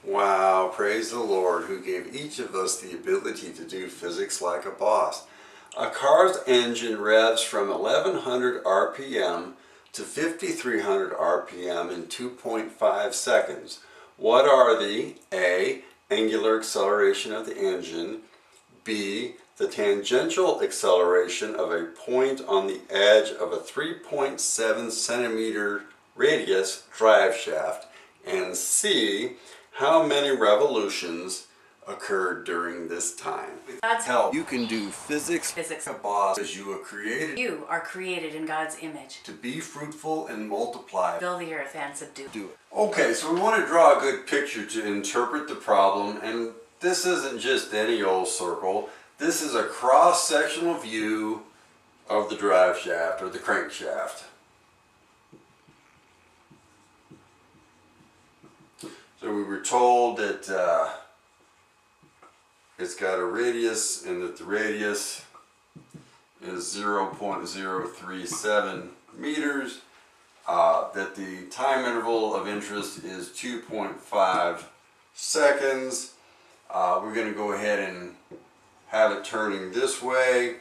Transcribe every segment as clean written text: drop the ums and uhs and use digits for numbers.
Wow, praise the Lord who gave each of us the ability to do physics like a boss. A car's engine revs from 1100 RPM to 5300 RPM in 2.5 seconds. What are the A. Angular acceleration of the engine, B. The tangential acceleration of a point on the edge of a 3.7 centimeter radius drive shaft, and C. How many revolutions occurred during this time? God's help, you can do physics Physics. like a boss, as you are created You are created in God's image. to be fruitful and multiply. Fill the earth and subdue. Do it. Okay, so we want to draw a good picture to interpret the problem, and this isn't just any old circle. This is a cross-sectional view of the drive shaft or the crankshaft. So we were told that it's got a radius and that the radius is 0.037 meters, that the time interval of interest is 2.5 seconds. We're going to go ahead and have it turning this way.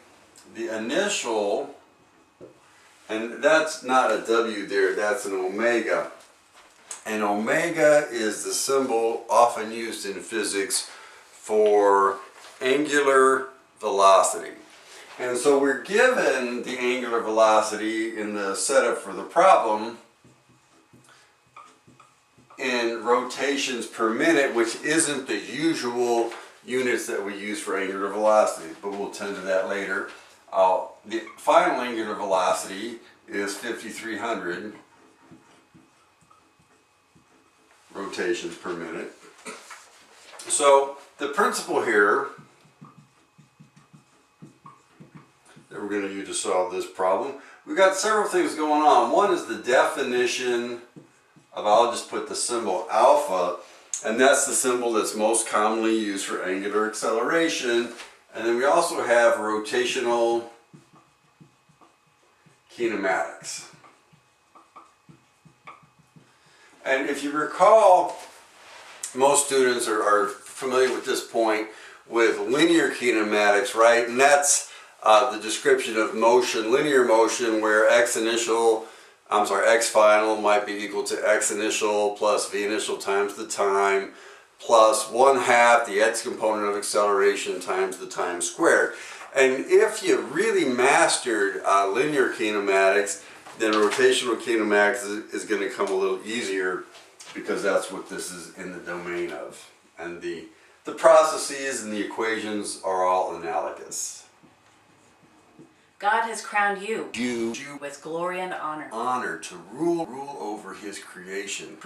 The initial, and that's not a W there, that's an omega. And omega is the symbol often used in physics for angular velocity. And so we're given the angular velocity in the setup for the problem in rotations per minute, which isn't the usual units that we use for angular velocity, but we'll tend to that later. The final angular velocity is 5,300 rotations per minute. So the principle here that we're going to use to solve this problem, we've got several things going on. One is the definition of, I'll just put the symbol alpha, and that's the symbol that's most commonly used for angular acceleration. And then we also have rotational kinematics. And if you recall, most students are familiar with this point with linear kinematics, right? And that's the description of motion, linear motion, where x final might be equal to x initial plus v initial times the time plus 1/2 the x component of acceleration times the time squared. And if you really mastered linear kinematics, then rotational kinematics is going to come a little easier, because that's what this is in the domain of. And the processes and the equations are all analogous. God has crowned you You with glory and honor. honor to rule over his creation.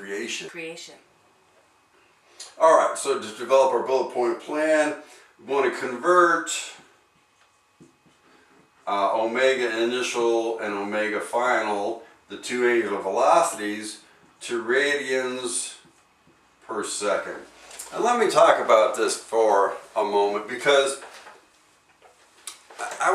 All right, so to develop our bullet point plan, we want to convert omega initial and omega final, the two angular velocities, to radians per second. And let me talk about this for a moment, because I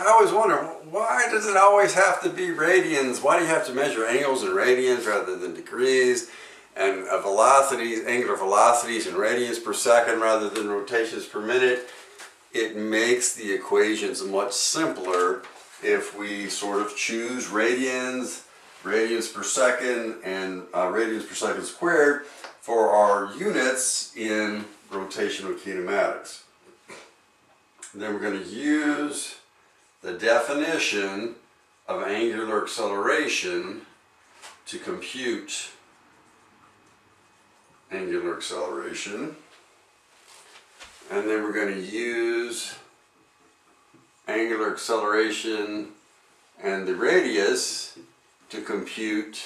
always wonder, why does it always have to be radians? Why do you have to measure angles in radians rather than degrees? And angular velocities in radians per second rather than rotations per minute? It makes the equations much simpler if we sort of choose radians per second, and radians per second squared for our units in rotational kinematics. And then we're going to use the definition of angular acceleration to compute angular acceleration. And then we're going to use angular acceleration and the radius to compute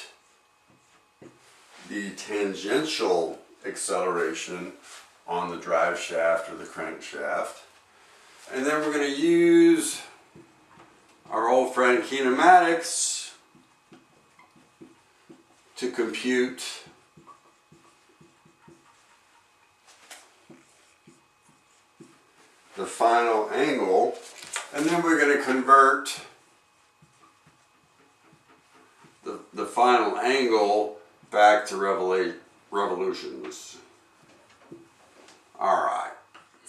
the tangential acceleration on the drive shaft or the crankshaft. And then we're going to use our old friend kinematics to compute the final angle, and then we're going to convert the final angle back to revolutions.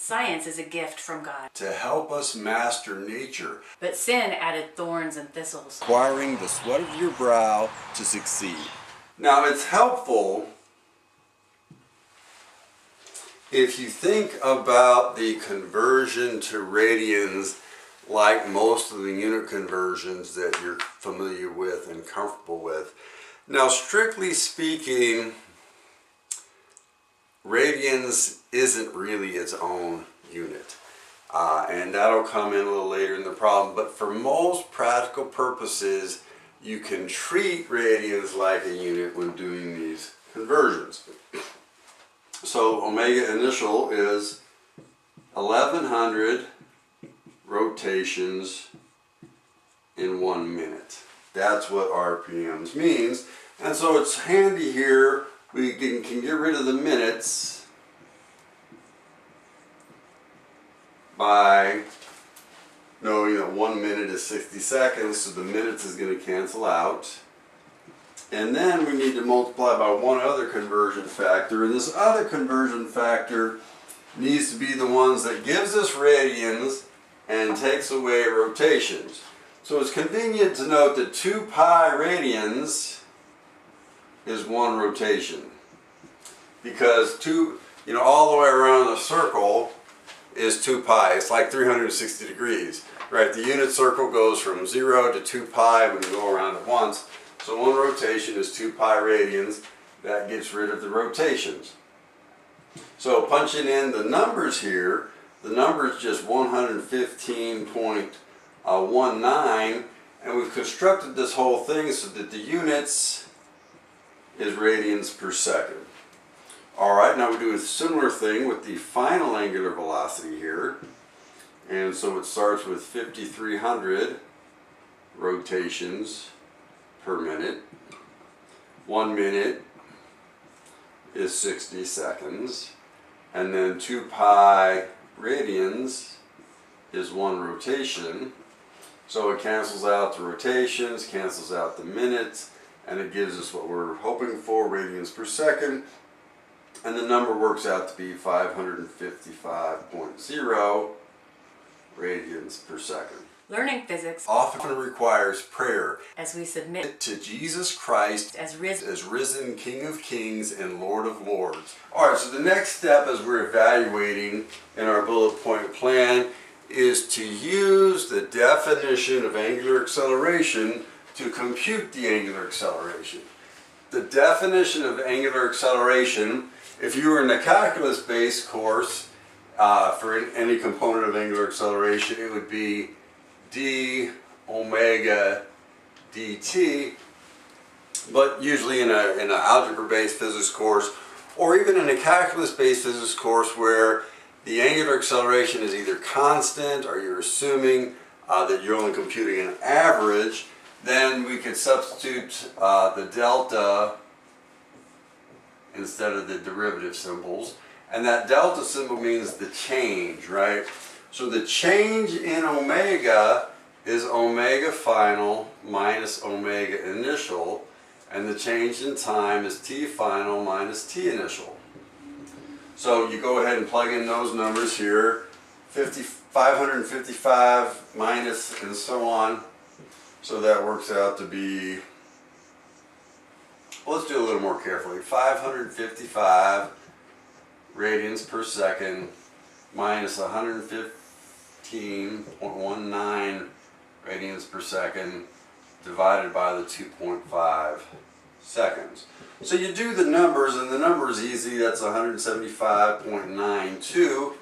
Science is a gift from God, to help us master nature, but sin added thorns and thistles. requiring the sweat of your brow to succeed. Now, it's helpful if you think about the conversion to radians like most of the unit conversions that you're familiar with and comfortable with. Now, strictly speaking, radians isn't really its own unit. And that'll come in a little later in the problem. But for most practical purposes, you can treat radians like a unit when doing these conversions. So omega initial is 1100 rotations in 1 minute. That's what RPMs means. And so it's handy here, we can get rid of the minutes by knowing that 1 minute is 60 seconds, so the minutes is going to cancel out. And then we need to multiply by one other conversion factor, and this other conversion factor needs to be the ones that gives us radians and takes away rotations. So it's convenient to note that 2 pi radians is 1 rotation. Because all the way around the circle is 2 pi. It's like 360 degrees, right? The unit circle goes from 0 to 2 pi when you go around it once. So 1 rotation is 2 pi radians. That gets rid of the rotations. So punching in the numbers here, the number is just 115.19, and we've constructed this whole thing so that the units is radians per second. Alright, now we do a similar thing with the final angular velocity here. And so it starts with 5,300 rotations per minute. 1 minute is 60 seconds. And then 2 pi radians is 1 rotation. So it cancels out the rotations, cancels out the minutes, and it gives us what we're hoping for, radians per second. And the number works out to be 555.0 radians per second. Learning physics Often requires prayer as we submit to Jesus Christ as risen King of Kings and Lord of Lords. Alright, so the next step as we're evaluating in our bullet point plan is to use the definition of angular acceleration to compute the angular acceleration. The definition of angular acceleration, if you were in the calculus-based course for any component of angular acceleration, it would be d omega dt, but usually in an algebra-based physics course, or even in a calculus-based physics course where the angular acceleration is either constant or you're assuming that you're only computing an average, then we could substitute the delta instead of the derivative symbols. And that delta symbol means the change, right? So the change in omega is omega final minus omega initial, and the change in time is t final minus t initial. So you go ahead and plug in those numbers here, 555 minus and so on. So that works out to be, well, let's do a little more carefully, 555 radians per second minus 115.19 radians per second divided by the 2.5 seconds. So you do the numbers, and the number is easy, that's 175.92.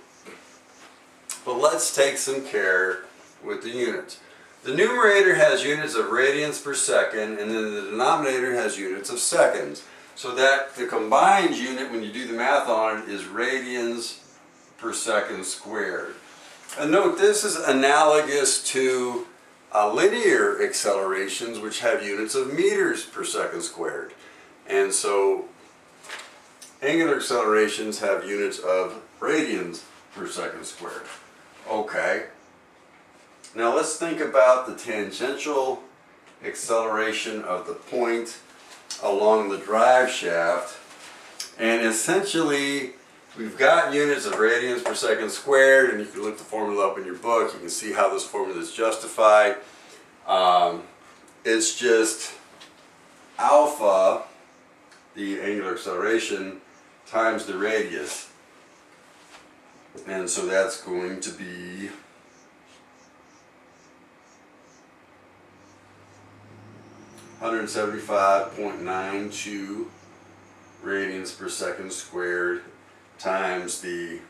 But let's take some care with the units. The numerator has units of radians per second, and then the denominator has units of seconds. So that the combined unit, when you do the math on it, is radians per second squared. And note, this is analogous to linear accelerations, which have units of meters per second squared. And so angular accelerations have units of radians per second squared. Okay. Now let's think about the tangential acceleration of the point along the drive shaft. And essentially, we've got units of radians per second squared, and you can look the formula up in your book. You can see how this formula is justified. It's just alpha, the angular acceleration, times the radius. And so that's going to be (175.92 radians per second squared times the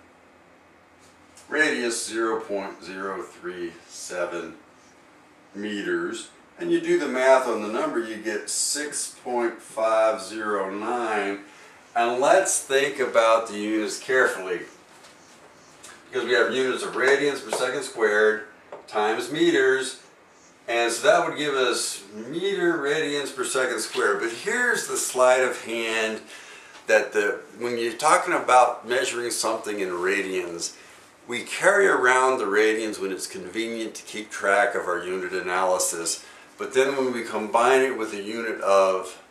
radius 0.037 meters. And you do the math on the number, you get 6.509. And let's think about the units carefully, because we have units of radians per second squared times meters, and so that would give us meter radians per second squared. But here's the sleight of hand that when you're talking about measuring something in radians, we carry around the radians when it's convenient to keep track of our unit analysis. But then when we combine it with a unit of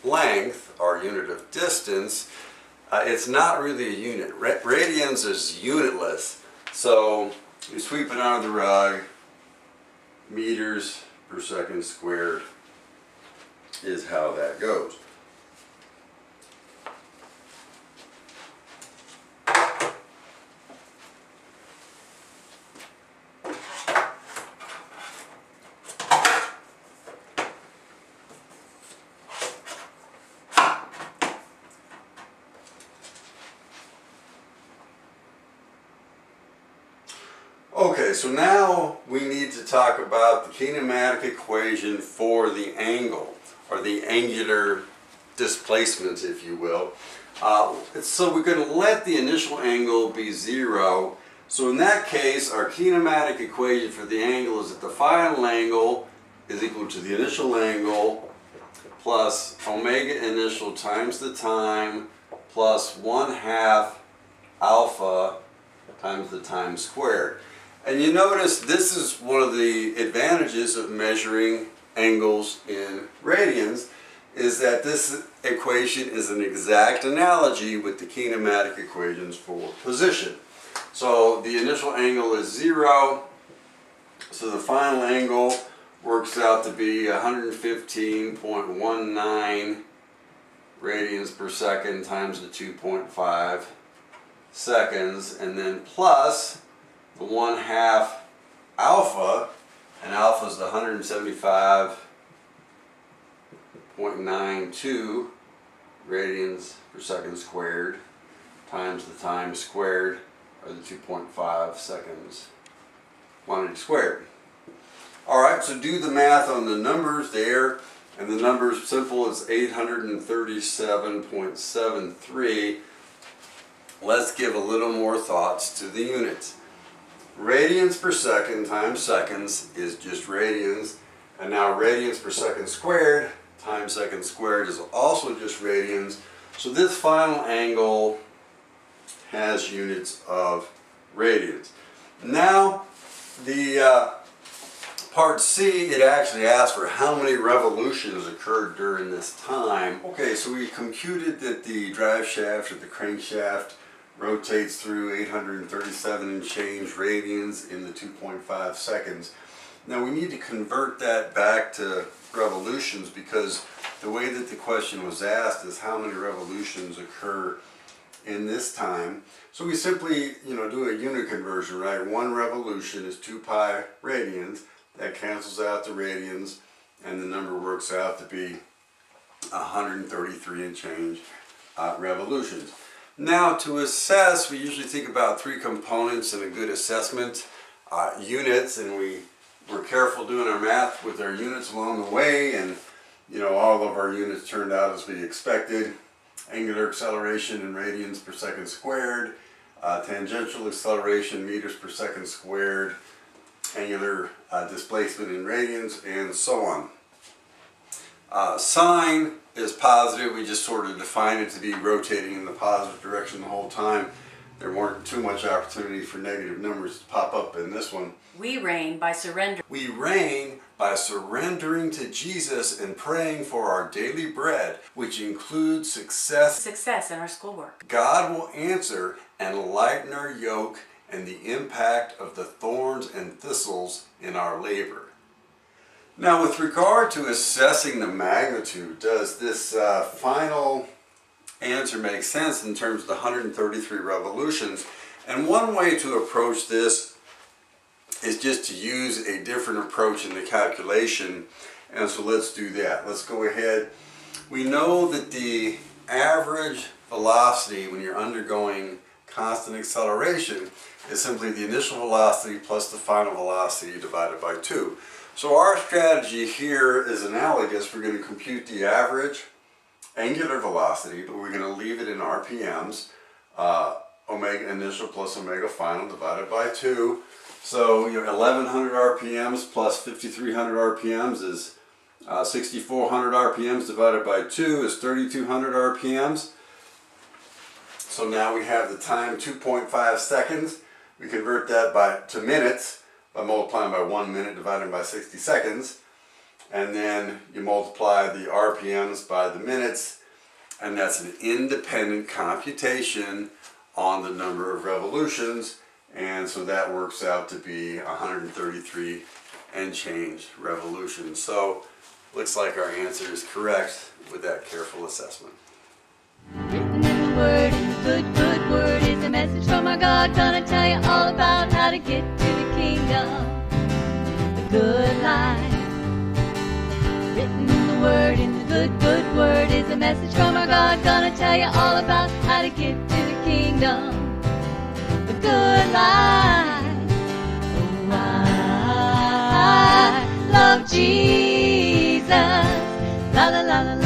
length, our unit of distance, it's not really a unit. Radians is unitless. So you sweep it under the rug. Meters per second squared is how that goes. Okay, so now we need to talk about the kinematic equation for the angle, or the angular displacement, if you will. So we're going to let the initial angle be 0. So in that case, our kinematic equation for the angle is that the final angle is equal to the initial angle plus omega initial times the time plus 1/2 alpha times the time squared. And you notice this is one of the advantages of measuring angles in radians, is that this equation is an exact analogy with the kinematic equations for position. So the initial angle is 0, so the final angle works out to be 115.19 radians per second times the 2.5 seconds, and then plus the 1/2 alpha, and alpha is the 175.92 radians per second squared times the time squared, or the 2.5 seconds quantity squared. Alright, so do the math on the numbers there, and the number's simple, it's 837.73. Let's give a little more thoughts to the units. Radians per second times seconds is just radians, and now radians per second squared times second squared is also just radians. So this final angle has units of radians. Now the part C, it actually asks for how many revolutions occurred during this time. Okay, so we computed that the drive shaft, or the crankshaft, rotates through 837 and change radians in the 2.5 seconds. Now we need to convert that back to revolutions, because the way that the question was asked is how many revolutions occur in this time. So we simply, do a unit conversion, right? 1 revolution is 2 pi radians. That cancels out the radians, and the number works out to be 133 and change revolutions. Now to assess, we usually think about 3 components in a good assessment. Units, and we're careful doing our math with our units along the way, and all of our units turned out as we expected. Angular acceleration in radians per second squared, tangential acceleration meters per second squared, angular displacement in radians, and so on. Sine is positive. We just sort of define it to be rotating in the positive direction the whole time. there weren't too much opportunity for negative numbers to pop up in this one. We reign by surrender. We reign by surrendering to Jesus and praying for our daily bread, which includes success Success in our schoolwork. God will answer and lighten our yoke and the impact of the thorns and thistles in our labor. Now, with regard to assessing the magnitude, does this final answer make sense in terms of the 133 revolutions? And one way to approach this is just to use a different approach in the calculation. And so let's do that. Let's go ahead. We know that the average velocity when you're undergoing constant acceleration is simply the initial velocity plus the final velocity divided by 2. So our strategy here is analogous. We're going to compute the average angular velocity, but we're going to leave it in RPMs, omega initial plus omega final divided by 2. So 1100 RPMs plus 5300 RPMs is 6400 RPMs divided by 2 is 3200 RPMs. So now we have the time 2.5 seconds. We convert that to minutes by multiplying by 1 minute divided by 60 seconds. And then you multiply the RPMs by the minutes, and that's an independent computation on the number of revolutions. And so that works out to be 133 and change revolutions. So looks like our answer is correct with that careful assessment. Written in the Word, in the good, good Word is a message from our God. Gonna tell you all about how to get to the kingdom, the good life. Written in the Word, in the good, good Word is a message from our God. Gonna tell you all about how to get to the kingdom, the good life. Oh, I love Jesus. La la la la.